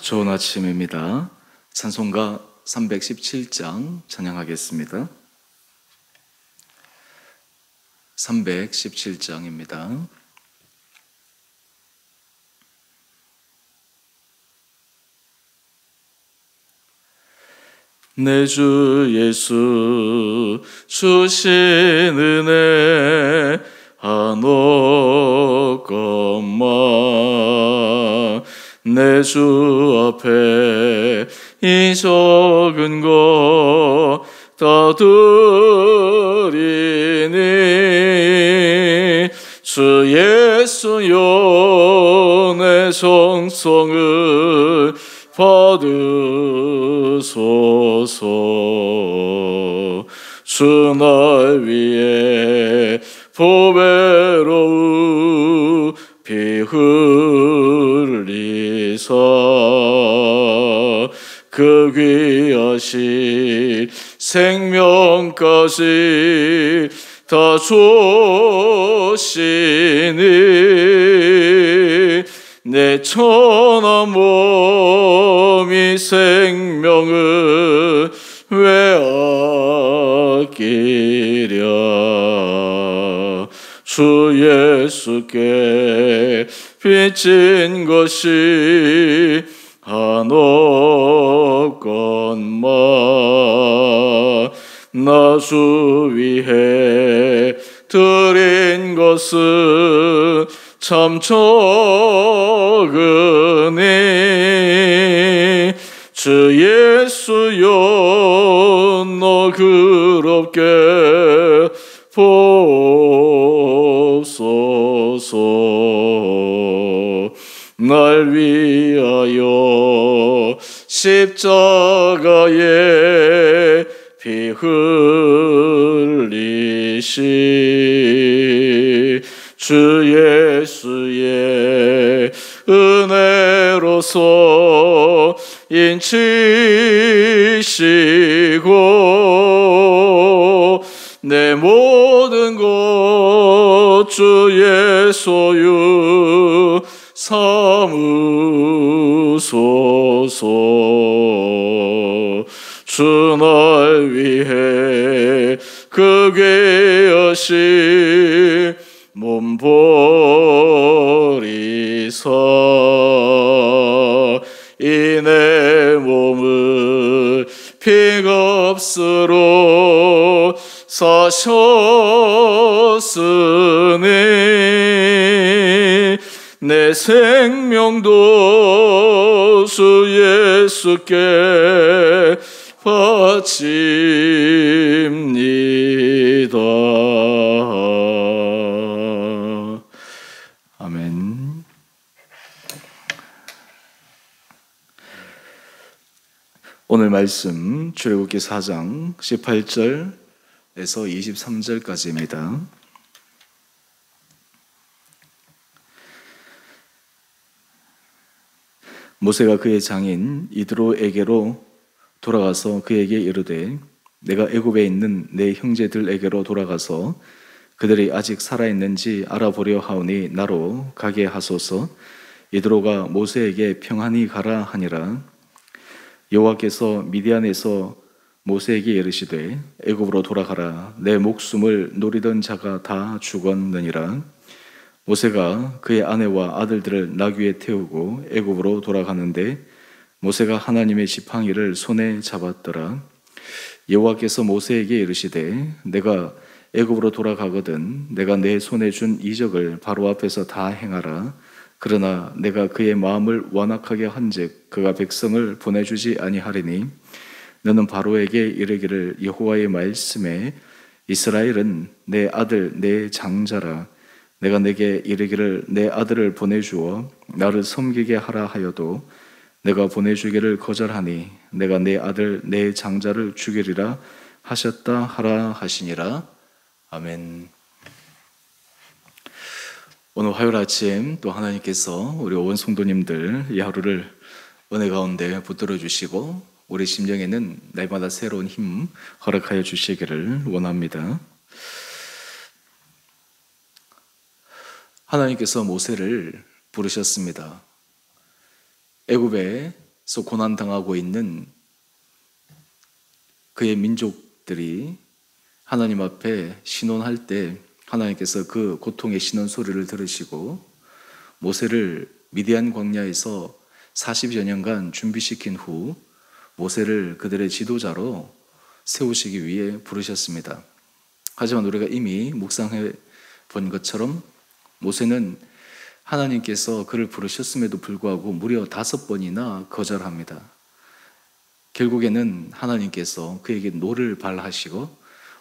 좋은 아침입니다. 찬송가 317장 찬양하겠습니다. 317장입니다. 내 주 예수 주신 은혜 한없건만 내 주 앞에 이 적은 것 다 드리니 주 예수여 내 정성을 받으소서. 주 날 위해 보배로운 피 흘리사 그 귀하신 생명까지 다 주시니 내 천한 몸이 생명을 왜 아끼랴. 주 예수께 빚진 것이 한없건만 나 주 위해 드린 것은 참 적으니 주 예수여 너 그롭게 보옵소서. 날 위하여 십자가에 피 흘리시 주 예수의 은혜로서 인치시고 내 모든 것 주의 소유 삼으소서. 주 날 위해 그 귀하신 몸 버리사 이 내 몸을 피값으로 사셨으니 내 생명도 주 예수께 바칩니다. 아멘. 오늘 말씀 출애굽기 4장 18절에서 23절까지입니다. 모세가 그의 장인 이드로에게로 돌아가서 그에게 이르되 내가 애굽에 있는 내 형제들에게로 돌아가서 그들이 아직 살아있는지 알아보려 하오니 나로 가게 하소서. 이드로가 모세에게 평안히 가라 하니라. 여호와께서 미디안에서 모세에게 이르시되 애굽으로 돌아가라. 내 목숨을 노리던 자가 다 죽었느니라. 모세가 그의 아내와 아들들을 나귀에 태우고 애굽으로 돌아가는데 모세가 하나님의 지팡이를 손에 잡았더라. 여호와께서 모세에게 이르시되 내가 애굽으로 돌아가거든 내가 내 손에 준 이적을 바로 앞에서 다 행하라. 그러나 내가 그의 마음을 완악하게 한즉 그가 백성을 보내주지 아니하리니 너는 바로에게 이르기를 여호와의 말씀에 이스라엘은 내 아들 내 장자라. 내가 내게 이르기를 내 아들을 보내주어 나를 섬기게 하라 하여도 내가 보내주기를 거절하니 내가 내 아들 내 장자를 죽이리라 하셨다 하라 하시니라. 아멘. 오늘 화요일 아침 또 하나님께서 우리 온 성도님들 이 하루를 은혜 가운데 붙들어 주시고 우리 심령에는 날마다 새로운 힘 허락하여 주시기를 원합니다. 하나님께서 모세를 부르셨습니다. 애굽에 고난당하고 있는 그의 민족들이 하나님 앞에 신원할 때 하나님께서 그 고통의 신원 소리를 들으시고 모세를 미디안 광야에서 40여 년간 준비시킨 후 모세를 그들의 지도자로 세우시기 위해 부르셨습니다. 하지만 우리가 이미 묵상해 본 것처럼 모세는 하나님께서 그를 부르셨음에도 불구하고 무려 5번이나 거절합니다. 결국에는 하나님께서 그에게 노를 발하시고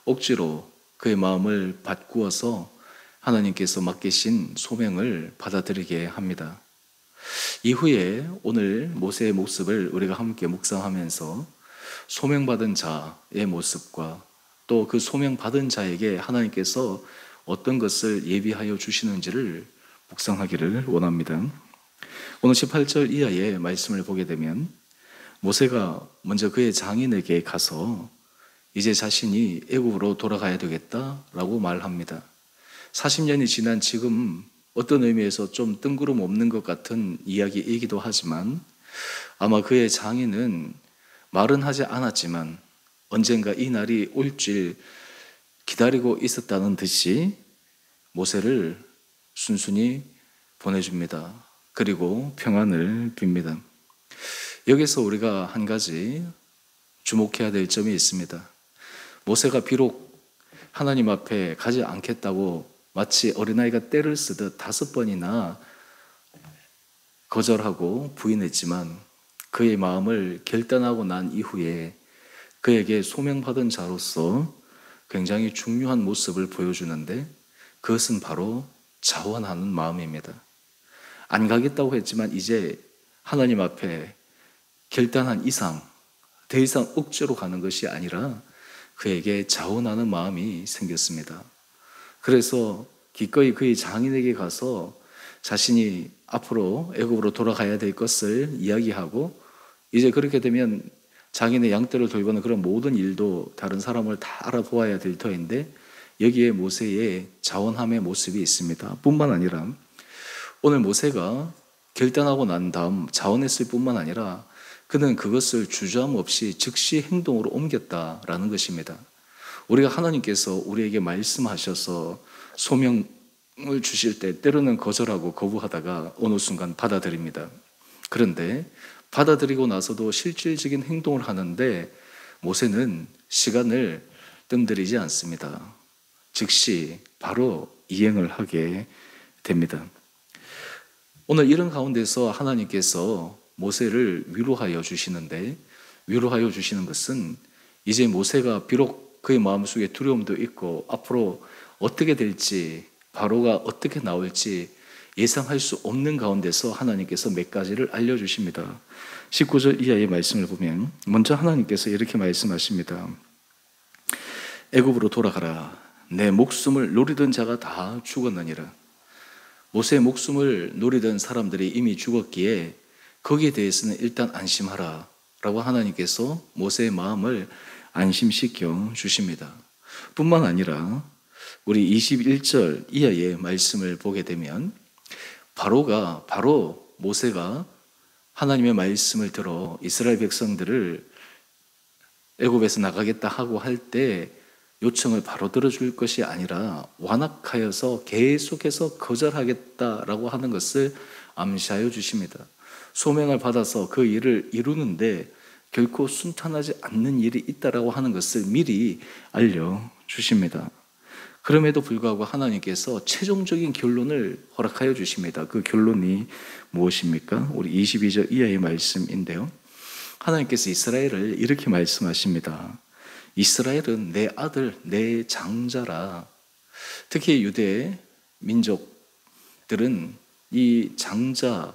억지로 그의 마음을 바꾸어서 하나님께서 맡기신 소명을 받아들이게 합니다. 이후에 오늘 모세의 모습을 우리가 함께 묵상하면서 소명받은 자의 모습과 또 그 소명받은 자에게 하나님께서 어떤 것을 예비하여 주시는지를 묵상하기를 원합니다. 오늘 18절 이하의 말씀을 보게 되면 모세가 먼저 그의 장인에게 가서 이제 자신이 애굽으로 돌아가야 되겠다라고 말합니다. 40년이 지난 지금 어떤 의미에서 좀 뜬구름 없는 것 같은 이야기이기도 하지만 아마 그의 장인은 말은 하지 않았지만 언젠가 이 날이 올 줄 기다리고 있었다는 듯이 모세를 순순히 보내줍니다. 그리고 평안을 빕니다. 여기서 우리가 한 가지 주목해야 될 점이 있습니다. 모세가 비록 하나님 앞에 가지 않겠다고 마치 어린아이가 떼를 쓰듯 5번이나 거절하고 부인했지만 그의 마음을 결단하고 난 이후에 그에게 소명받은 자로서 굉장히 중요한 모습을 보여주는데 그것은 바로 자원하는 마음입니다. 안 가겠다고 했지만 이제 하나님 앞에 결단한 이상 더 이상 억지로 가는 것이 아니라 그에게 자원하는 마음이 생겼습니다. 그래서 기꺼이 그의 장인에게 가서 자신이 앞으로 애굽으로 돌아가야 될 것을 이야기하고 이제 그렇게 되면 장인의 양떼를 돌보는 그런 모든 일도 다른 사람을 다 알아보아야 될 터인데 여기에 모세의 자원함의 모습이 있습니다. 뿐만 아니라 오늘 모세가 결단하고 난 다음 자원했을 뿐만 아니라 그는 그것을 주저함 없이 즉시 행동으로 옮겼다라는 것입니다. 우리가 하나님께서 우리에게 말씀하셔서 소명을 주실 때 때로는 거절하고 거부하다가 어느 순간 받아들입니다. 그런데 받아들이고 나서도 실질적인 행동을 하는데 모세는 시간을 뜸들이지 않습니다. 즉시 바로 이행을 하게 됩니다. 오늘 이런 가운데서 하나님께서 모세를 위로하여 주시는데 위로하여 주시는 것은 이제 모세가 비록 그의 마음속에 두려움도 있고 앞으로 어떻게 될지 바로가 어떻게 나올지 예상할 수 없는 가운데서 하나님께서 몇 가지를 알려주십니다. 19절 이하의 말씀을 보면 먼저 하나님께서 이렇게 말씀하십니다. 애굽으로 돌아가라. 내 목숨을 노리던 자가 다 죽었느니라. 모세의 목숨을 노리던 사람들이 이미 죽었기에 거기에 대해서는 일단 안심하라 라고 하나님께서 모세의 마음을 안심시켜 주십니다. 뿐만 아니라 우리 21절 이하의 말씀을 보게 되면 바로 모세가 하나님의 말씀을 들어 이스라엘 백성들을 애굽에서 나가겠다 하고 할 때 요청을 바로 들어줄 것이 아니라 완악하여서 계속해서 거절하겠다라고 하는 것을 암시하여 주십니다. 소명을 받아서 그 일을 이루는데 결코 순탄하지 않는 일이 있다라고 하는 것을 미리 알려주십니다. 그럼에도 불구하고 하나님께서 최종적인 결론을 허락하여 주십니다. 그 결론이 무엇입니까? 우리 22절 이하의 말씀인데요. 하나님께서 이스라엘을 이렇게 말씀하십니다. 이스라엘은 내 아들, 내 장자라. 특히 유대 민족들은 이 장자,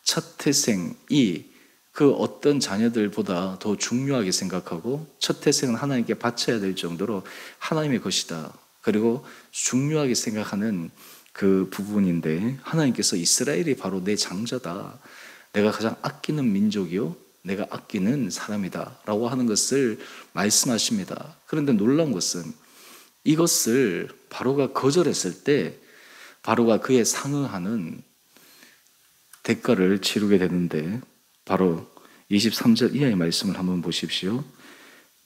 첫 태생이 그 어떤 자녀들보다 더 중요하게 생각하고 첫 태생은 하나님께 바쳐야 될 정도로 하나님의 것이다. 그리고 중요하게 생각하는 그 부분인데 하나님께서 이스라엘이 바로 내 장자다. 내가 가장 아끼는 민족이요. 내가 아끼는 사람이다. 라고 하는 것을 말씀하십니다. 그런데 놀라운 것은 이것을 바로가 거절했을 때 바로가 그에 상응하는 대가를 치르게 되는데 바로 23절 이하의 말씀을 한번 보십시오.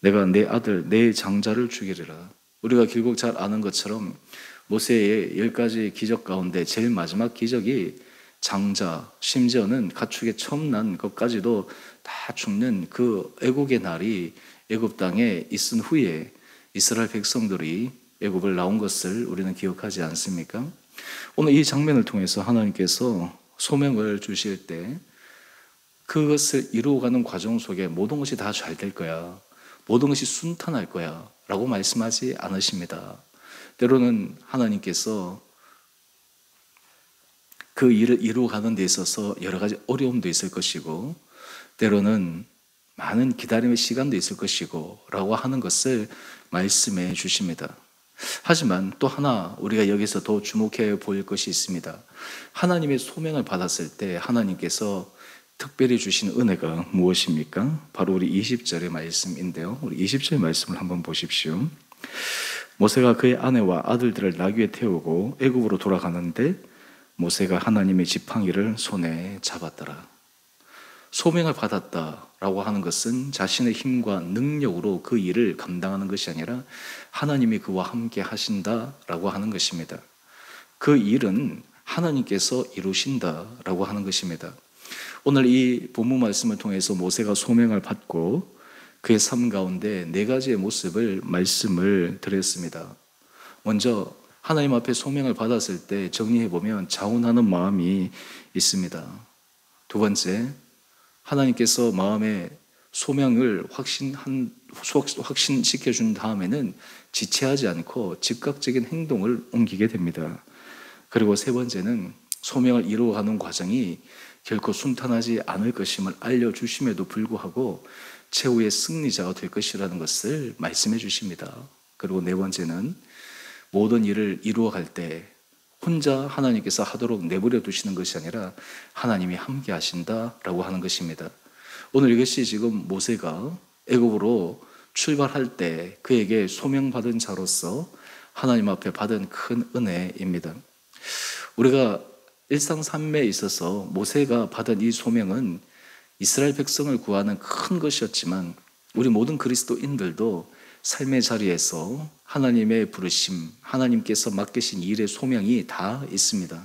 내가 내 아들 내 장자를 죽이리라. 우리가 길고 잘 아는 것처럼 모세의 10가지 기적 가운데 제일 마지막 기적이 장자, 심지어는 가축에 처음 난 것까지도 다 죽는 그 애국의 날이 애굽 땅에 있은 후에 이스라엘 백성들이 애굽을 나온 것을 우리는 기억하지 않습니까? 오늘 이 장면을 통해서 하나님께서 소명을 주실 때 그것을 이루어가는 과정 속에 모든 것이 다 잘 될 거야, 모든 것이 순탄할 거야 라고 말씀하지 않으십니다. 때로는 하나님께서 그 일을 이루어가는 데 있어서 여러 가지 어려움도 있을 것이고 때로는 많은 기다림의 시간도 있을 것이고 라고 하는 것을 말씀해 주십니다. 하지만 또 하나 우리가 여기서 더 주목해 볼 것이 있습니다. 하나님의 소명을 받았을 때 하나님께서 특별히 주신 은혜가 무엇입니까? 바로 우리 20절의 말씀인데요. 우리 20절의 말씀을 한번 보십시오. 모세가 그의 아내와 아들들을 나귀에 태우고 애굽으로 돌아가는데 모세가 하나님의 지팡이를 손에 잡았더라. 소명을 받았다라고 하는 것은 자신의 힘과 능력으로 그 일을 감당하는 것이 아니라 하나님이 그와 함께 하신다라고 하는 것입니다. 그 일은 하나님께서 이루신다라고 하는 것입니다. 오늘 이 본문 말씀을 통해서 모세가 소명을 받고 그의 삶 가운데 4가지의 모습을 말씀을 드렸습니다. 먼저 하나님 앞에 소명을 받았을 때 정리해보면 자원하는 마음이 있습니다. 두 번째, 하나님께서 마음에 소명을 확신시켜 준 다음에는 지체하지 않고 즉각적인 행동을 옮기게 됩니다. 그리고 세 번째는 소명을 이루어가는 과정이 결코 순탄하지 않을 것임을 알려주심에도 불구하고 최후의 승리자가 될 것이라는 것을 말씀해 주십니다. 그리고 네 번째는 모든 일을 이루어갈 때 혼자 하나님께서 하도록 내버려 두시는 것이 아니라 하나님이 함께 하신다라고 하는 것입니다. 오늘 이것이 지금 모세가 애굽으로 출발할 때 그에게 소명받은 자로서 하나님 앞에 받은 큰 은혜입니다. 우리가 일상 삶에 있어서 모세가 받은 이 소명은 이스라엘 백성을 구하는 큰 것이었지만 우리 모든 그리스도인들도 삶의 자리에서 하나님의 부르심, 하나님께서 맡기신 일의 소명이 다 있습니다.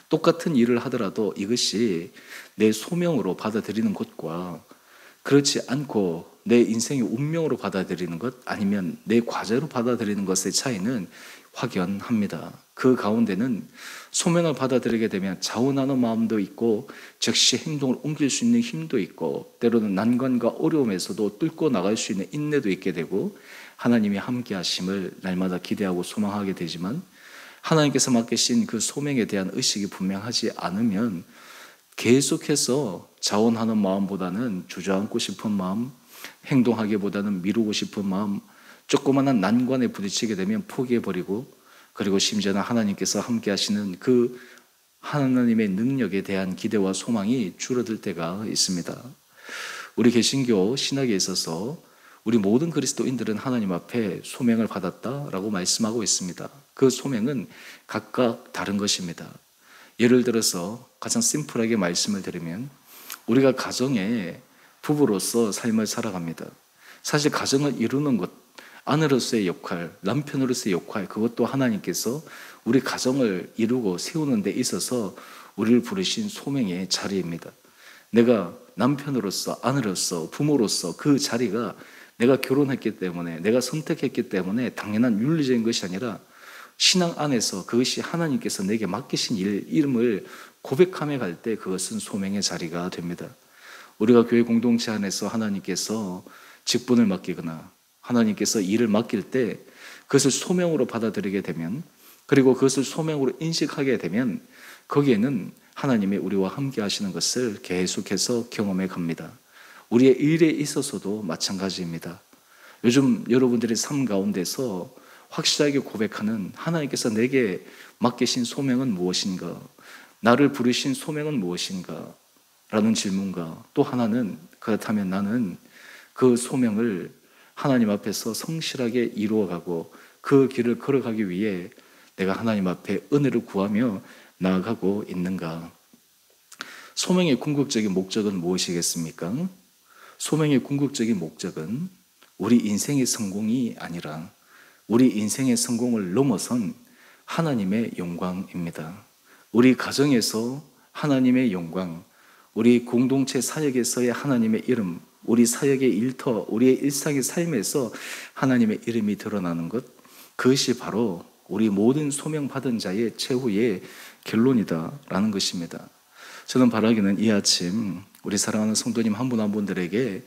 똑같은 일을 하더라도 이것이 내 소명으로 받아들이는 것과 그렇지 않고 내 인생의 운명으로 받아들이는 것 아니면 내 과제로 받아들이는 것의 차이는 확연합니다. 그 가운데는 소명을 받아들이게 되면 자원하는 마음도 있고 즉시 행동을 옮길 수 있는 힘도 있고 때로는 난관과 어려움에서도 뚫고 나갈 수 있는 인내도 있게 되고 하나님이 함께 하심을 날마다 기대하고 소망하게 되지만 하나님께서 맡기신 그 소명에 대한 의식이 분명하지 않으면 계속해서 자원하는 마음보다는 주저앉고 싶은 마음, 행동하기보다는 미루고 싶은 마음, 조그마한 난관에 부딪히게 되면 포기해버리고 그리고 심지어는 하나님께서 함께 하시는 그 하나님의 능력에 대한 기대와 소망이 줄어들 때가 있습니다. 우리 개신교 신학에 있어서 우리 모든 그리스도인들은 하나님 앞에 소명을 받았다라고 말씀하고 있습니다. 그 소명은 각각 다른 것입니다. 예를 들어서 가장 심플하게 말씀을 드리면 우리가 가정의 부부로서 삶을 살아갑니다. 사실 가정을 이루는 것, 아내로서의 역할, 남편으로서의 역할, 그것도 하나님께서 우리 가정을 이루고 세우는 데 있어서 우리를 부르신 소명의 자리입니다. 내가 남편으로서, 아내로서, 부모로서 그 자리가 내가 결혼했기 때문에, 내가 선택했기 때문에 당연한 윤리적인 것이 아니라 신앙 안에서 그것이 하나님께서 내게 맡기신 이름을 고백하며 갈 때 그것은 소명의 자리가 됩니다. 우리가 교회 공동체 안에서 하나님께서 직분을 맡기거나 하나님께서 일을 맡길 때 그것을 소명으로 받아들이게 되면 그리고 그것을 소명으로 인식하게 되면 거기에는 하나님이 우리와 함께 하시는 것을 계속해서 경험해 갑니다. 우리의 일에 있어서도 마찬가지입니다. 요즘 여러분들의 삶 가운데서 확실하게 고백하는 하나님께서 내게 맡기신 소명은 무엇인가? 나를 부르신 소명은 무엇인가? 라는 질문과 또 하나는 그렇다면 나는 그 소명을 하나님 앞에서 성실하게 이루어가고 그 길을 걸어가기 위해 내가 하나님 앞에 은혜를 구하며 나아가고 있는가? 소명의 궁극적인 목적은 무엇이겠습니까? 소명의 궁극적인 목적은 우리 인생의 성공이 아니라 우리 인생의 성공을 넘어선 하나님의 영광입니다. 우리 가정에서 하나님의 영광, 우리 공동체 사역에서의 하나님의 이름, 우리 사역의 일터, 우리의 일상의 삶에서 하나님의 이름이 드러나는 것, 그것이 바로 우리 모든 소명받은 자의 최후의 결론이다라는 것입니다. 저는 바라기는 이 아침 우리 사랑하는 성도님 한 분 한 분들에게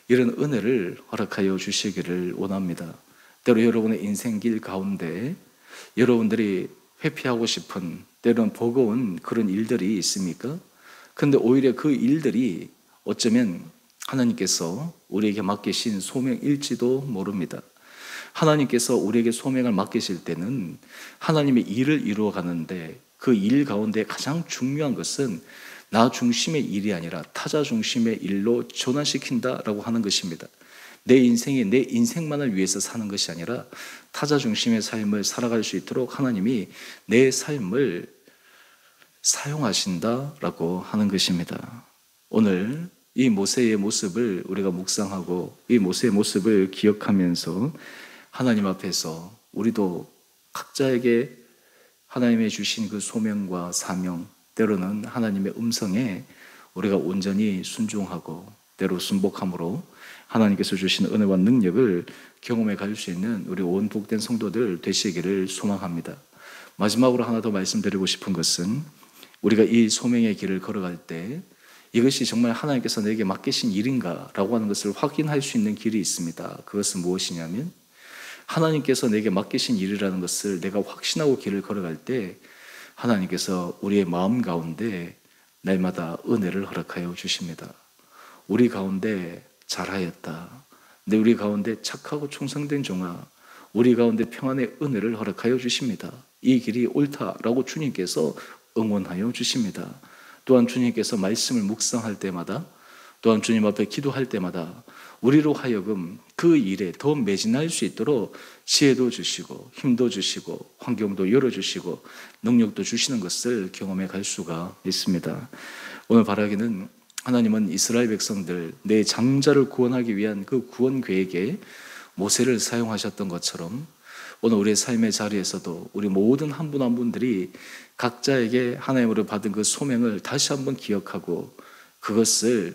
이런 은혜를 허락하여 주시기를 원합니다. 때로 여러분의 인생길 가운데 여러분들이 회피하고 싶은 때로는 버거운 그런 일들이 있습니까? 근데 오히려 그 일들이 어쩌면 하나님께서 우리에게 맡기신 소명일지도 모릅니다. 하나님께서 우리에게 소명을 맡기실 때는 하나님의 일을 이루어 가는데 그 일 가운데 가장 중요한 것은 나 중심의 일이 아니라 타자 중심의 일로 전환시킨다라고 하는 것입니다. 내 인생이 내 인생만을 위해서 사는 것이 아니라 타자 중심의 삶을 살아갈 수 있도록 하나님이 내 삶을 사용하신다라고 하는 것입니다. 오늘 이 모세의 모습을 우리가 묵상하고 이 모세의 모습을 기억하면서 하나님 앞에서 우리도 각자에게 하나님의 주신 그 소명과 사명, 때로는 하나님의 음성에 우리가 온전히 순종하고 때로 순복함으로 하나님께서 주신 은혜와 능력을 경험해 갈 수 있는 우리 온 복된 성도들 되시기를 소망합니다. 마지막으로 하나 더 말씀드리고 싶은 것은 우리가 이 소명의 길을 걸어갈 때 이것이 정말 하나님께서 내게 맡기신 일인가라고 하는 것을 확인할 수 있는 길이 있습니다. 그것은 무엇이냐면 하나님께서 내게 맡기신 일이라는 것을 내가 확신하고 길을 걸어갈 때 하나님께서 우리의 마음 가운데 날마다 은혜를 허락하여 주십니다. 우리 가운데 잘하였다. 내 우리 가운데 착하고 충성된 종아, 우리 가운데 평안의 은혜를 허락하여 주십니다. 이 길이 옳다라고 주님께서 응원하여 주십니다. 또한 주님께서 말씀을 묵상할 때마다, 또한 주님 앞에 기도할 때마다 우리로 하여금 그 일에 더 매진할 수 있도록 지혜도 주시고 힘도 주시고 환경도 열어주시고 능력도 주시는 것을 경험해 갈 수가 있습니다. 오늘 바라기는 하나님은 이스라엘 백성들 내 장자를 구원하기 위한 그 구원 계획에 모세를 사용하셨던 것처럼 오늘 우리의 삶의 자리에서도 우리 모든 한 분 한 분들이 각자에게 하나님으로 받은 그 소명을 다시 한번 기억하고 그것을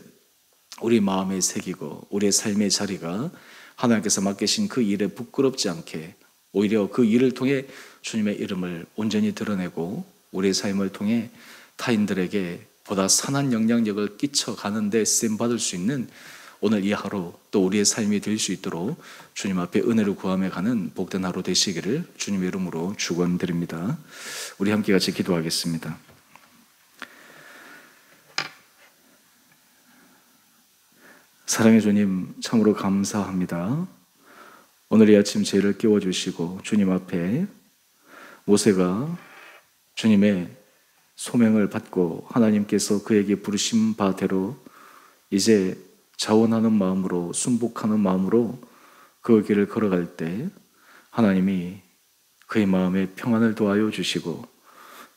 우리 마음에 새기고 우리의 삶의 자리가 하나님께서 맡기신 그 일에 부끄럽지 않게 오히려 그 일을 통해 주님의 이름을 온전히 드러내고 우리의 삶을 통해 타인들에게 보다 선한 영향력을 끼쳐가는 데 쓰임받을 수 있는 오늘 이 하루 또 우리의 삶이 될 수 있도록 주님 앞에 은혜를 구하며 가는 복된 하루 되시기를 주님의 이름으로 축원드립니다. 우리 함께 같이 기도하겠습니다. 사랑의 주님, 참으로 감사합니다. 오늘 이 아침 죄를 깨워주시고 주님 앞에 모세가 주님의 소명을 받고 하나님께서 그에게 부르신 바대로 이제 자원하는 마음으로 순복하는 마음으로 그 길을 걸어갈 때 하나님이 그의 마음에 평안을 더하여 주시고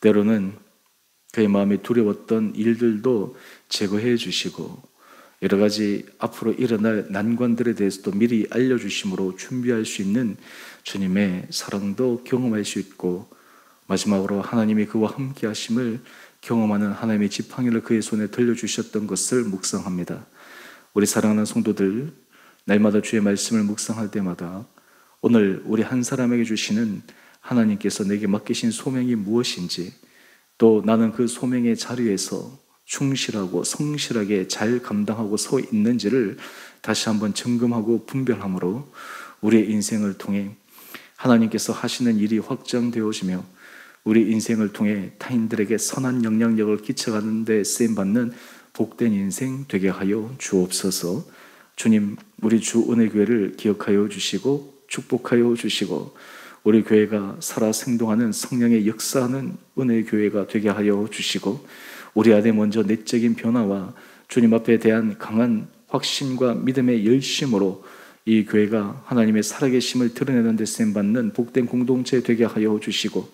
때로는 그의 마음에 두려웠던 일들도 제거해 주시고 여러 가지 앞으로 일어날 난관들에 대해서도 미리 알려주심으로 준비할 수 있는 주님의 사랑도 경험할 수 있고 마지막으로 하나님이 그와 함께 하심을 경험하는 하나님의 지팡이를 그의 손에 들려주셨던 것을 묵상합니다. 우리 사랑하는 성도들, 날마다 주의 말씀을 묵상할 때마다 오늘 우리 한 사람에게 주시는 하나님께서 내게 맡기신 소명이 무엇인지 또 나는 그 소명의 자리에서 충실하고 성실하게 잘 감당하고 서 있는지를 다시 한번 점검하고 분별함으로 우리의 인생을 통해 하나님께서 하시는 일이 확장되어지며 우리 인생을 통해 타인들에게 선한 영향력을 끼쳐가는 데 쓰임받는 복된 인생 되게 하여 주옵소서. 주님, 우리 주 은혜교회를 기억하여 주시고 축복하여 주시고 우리 교회가 살아 생동하는 성령의 역사하는 은혜교회가 되게 하여 주시고 우리 안에 먼저 내적인 변화와 주님 앞에 대한 강한 확신과 믿음의 열심으로 이 교회가 하나님의 살아계심을 드러내는 데 쓰임받는 복된 공동체 되게 하여 주시고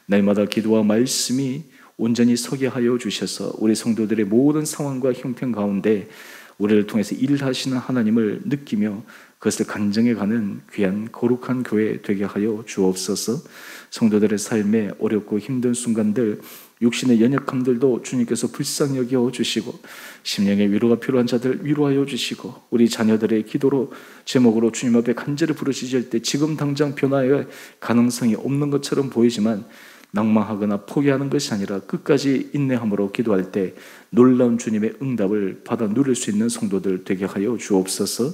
날마다 기도와 말씀이 온전히 서게 하여 주셔서 우리 성도들의 모든 상황과 형편 가운데 우리를 통해서 일하시는 하나님을 느끼며 그것을 간증해가는 귀한 거룩한 교회 되게 하여 주옵소서. 성도들의 삶에 어렵고 힘든 순간들, 육신의 연약함들도 주님께서 불쌍히 여겨 주시고, 심령의 위로가 필요한 자들 위로하여 주시고, 우리 자녀들의 기도로 제목으로 주님 앞에 간절히 부르짖을 때 지금 당장 변화의 가능성이 없는 것처럼 보이지만 낭망하거나 포기하는 것이 아니라 끝까지 인내함으로 기도할 때 놀라운 주님의 응답을 받아 누릴 수 있는 성도들 되게 하여 주옵소서.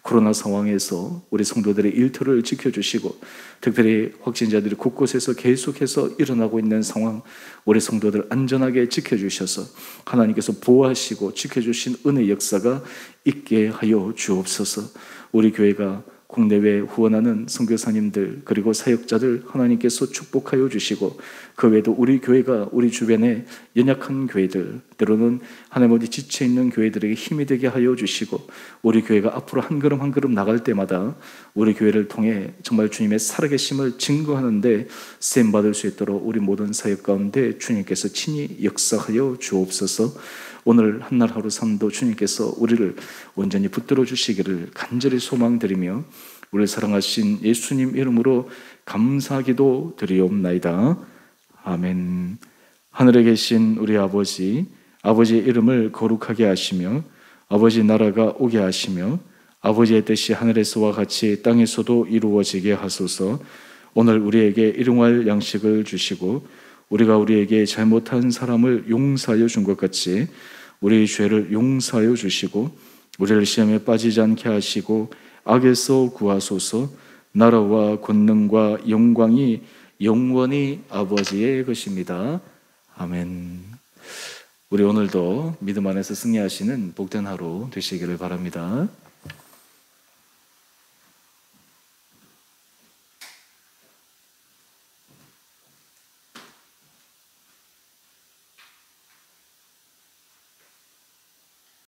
코로나 상황에서 우리 성도들의 일터를 지켜주시고, 특별히 확진자들이 곳곳에서 계속해서 일어나고 있는 상황, 우리 성도들 안전하게 지켜주셔서 하나님께서 보호하시고 지켜주신 은혜 역사가 있게 하여 주옵소서. 우리 교회가 국내외 후원하는 선교사님들 그리고 사역자들 하나님께서 축복하여 주시고, 그 외에도 우리 교회가 우리 주변에 연약한 교회들, 때로는 하나님 어디 지쳐있는 교회들에게 힘이 되게 하여 주시고, 우리 교회가 앞으로 한 걸음 한 걸음 나갈 때마다 우리 교회를 통해 정말 주님의 살아계심을 증거하는데 쓰임받을 수 있도록 우리 모든 사역 가운데 주님께서 친히 역사하여 주옵소서. 오늘 한날 하루 삶도 주님께서 우리를 온전히 붙들어 주시기를 간절히 소망드리며 우리를 사랑하신 예수님 이름으로 감사기도 드리옵나이다. 아멘. 하늘에 계신 우리 아버지, 아버지의 이름을 거룩하게 하시며 아버지 나라가 오게 하시며 아버지의 뜻이 하늘에서와 같이 땅에서도 이루어지게 하소서. 오늘 우리에게 일용할 양식을 주시고 우리가 우리에게 잘못한 사람을 용서하여 준 것 같이 우리의 죄를 용서하여 주시고 우리를 시험에 빠지지 않게 하시고 악에서 구하소서. 나라와 권능과 영광이 영원히 아버지의 것입니다. 아멘. 우리 오늘도 믿음 안에서 승리하시는 복된 하루 되시기를 바랍니다.